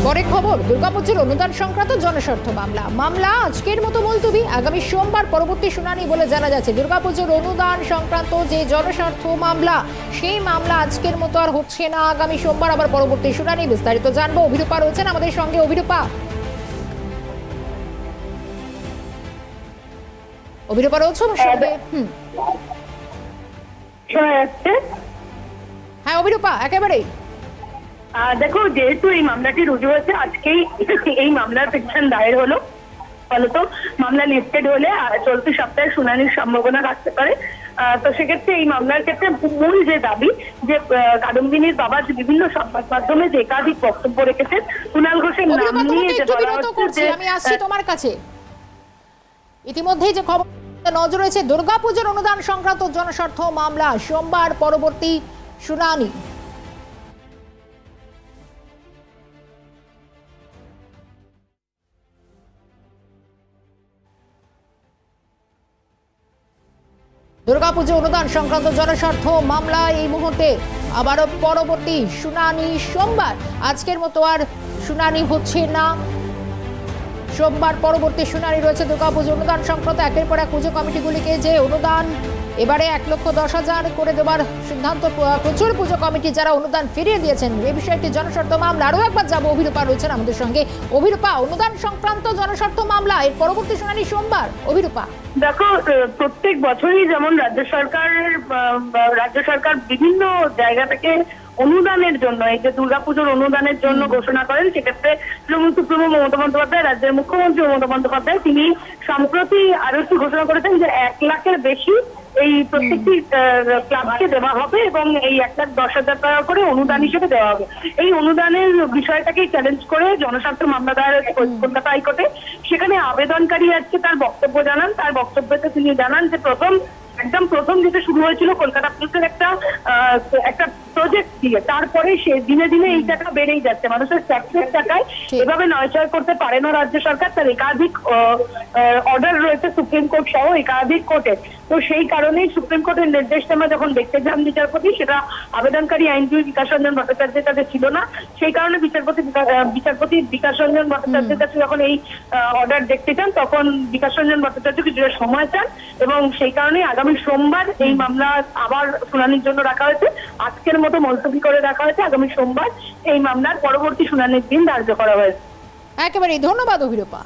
পরে খবর, দুর্গাপুজোর অনুদান সংক্রান্ত জনস্বার্থ মামলা আজকের মতো মুলতবি, আগামী সোমবার পরবর্তী শুনানি বলে জানা যাচ্ছে। দুর্গাপুজোর অনুদান সংক্রান্ত যে জনস্বার্থ মামলা, সেই মামলা আজকের মতো আর হচ্ছে না, আগামী সোমবার আবার পরবর্তী শুনানি। বিস্তারিত জানবো, অভিরূপা রয়েছেন আমাদের সঙ্গে। অভিরূপা রয়েছে আমার সঙ্গে। হ্যাঁ অভিরূপা, একেবারেই। দেখো, যেহেতু এই মামলাটি রুজু হয়েছে, আজকেই এই মামলার পিটিশন দায়ের হলো, ফলত মামলা লিস্টেড হলে চলতি সপ্তাহে শুনানির সম্ভাবনা রাখতে পারে। তো সেক্ষেত্রে এই মামলার ক্ষেত্রে মূল যে দাবি, যে কাদম্বিনীর বাবা বিভিন্ন সংবাদ মাধ্যমে যে একাধিক বক্তব্য রেখেছেন, কুণাল ঘোষের নাম নিয়ে যে বলা হচ্ছে। আমি আসছি তোমার কাছে। ইতিমধ্যেই যে খবর নজর রয়েছে, দুর্গাপুজোর অনুদান সংক্রান্ত জনস্বার্থ মামলা সোমবার পরবর্তী শুনানি। দুর্গাপুজো অনুদান সংক্রান্ত জনস্বার্থ মামলা এই মুহূর্তে আবারও পরবর্তী শুনানি সোমবার। আজকের মতো আর শুনানি হচ্ছে না, সোমবার পরবর্তী শুনানি রয়েছে দুর্গাপুজো অনুদান সংক্রান্ত। একের পর এক পুজো কমিটিগুলিকে যে অনুদান এবারে 1,10,000 করে দেওয়ার সিদ্ধান্ত, প্রচুর পুজো কমিটি যারা অনুদান ফিরিয়ে দিয়েছেন, এই বিষয়টি জনস্বার্থ মামলা। আরও একবার যাবো, অভিরূপা রয়েছেন আমাদের সঙ্গে। অভিরূপা, অনুদান সংক্রান্ত জনস্বার্থ মামলা এর পরবর্তী শুনানি সোমবার। অভিরূপা, দেখো, প্রত্যেক বছরই যেমন রাজ্য সরকার বিভিন্ন জায়গা থেকে অনুদানের জন্য, এই যে দুর্গাপুজোর অনুদানের জন্য ঘোষণা করেন, সেক্ষেত্রে তৃণমূল সুপ্রিমো মমতা বন্দ্যোপাধ্যায়, রাজ্যের মুখ্যমন্ত্রী মমতা বন্দ্যোপাধ্যায়, তিনি সম্প্রতি আরো একটি ঘোষণা করেছেন যে 1 লাখের বেশি এই প্রত্যেকটি ক্লাবকে দেওয়া হবে এবং এই 1,10,000 টাকা করে অনুদান হিসেবে দেওয়া হবে। এই অনুদানের বিষয়টাকেই চ্যালেঞ্জ করে জনস্বার্থ মামলা দায়ের হয়েছে কলকাতা হাইকোর্টে। সেখানে আবেদনকারী আজকে তার বক্তব্য জানান। তার বক্তব্যতে তিনি জানান যে একদম প্রথম যেটা শুরু হয়েছিল কলকাতা পুলিশের একটা প্রজেক্ট দিয়ে, তারপরে সে দিনে দিনে এই টাকা বেড়েই যাচ্ছে। মানুষের ট্যাক্সের টাকায় এভাবে নয়ছয় করতে পারে না রাজ্য সরকার। তার একাধিক অর্ডার রয়েছে সুপ্রিম কোর্ট সহ একাধিক কোর্টে। তো সেই কারণেই সুপ্রিম কোর্টের নির্দেশনামা যখন দেখতে যান বিচারপতি, সেটা আবেদনকারী আইনজীবী বিকাশ রঞ্জন ভট্টাচার্যের কাছে ছিল না। সেই কারণে বিচারপতি বিকাশ রঞ্জন ভট্টাচার্যের কাছে যখন এই অর্ডার দেখতে চান, তখন বিকাশ রঞ্জন ভট্টাচার্য কিছুটা সময় চান এবং সেই কারণে আগামী সোমবার এই মামলা আবার শুনানির জন্য রাখা হয়েছে। আজকের মতো মুলতবি করে রাখা হয়েছে। আগামী সোমবার এই মামলার পরবর্তী শুনানির দিন ধার্য করা হয়েছে। একেবারেই ধন্যবাদ অভিরূপা।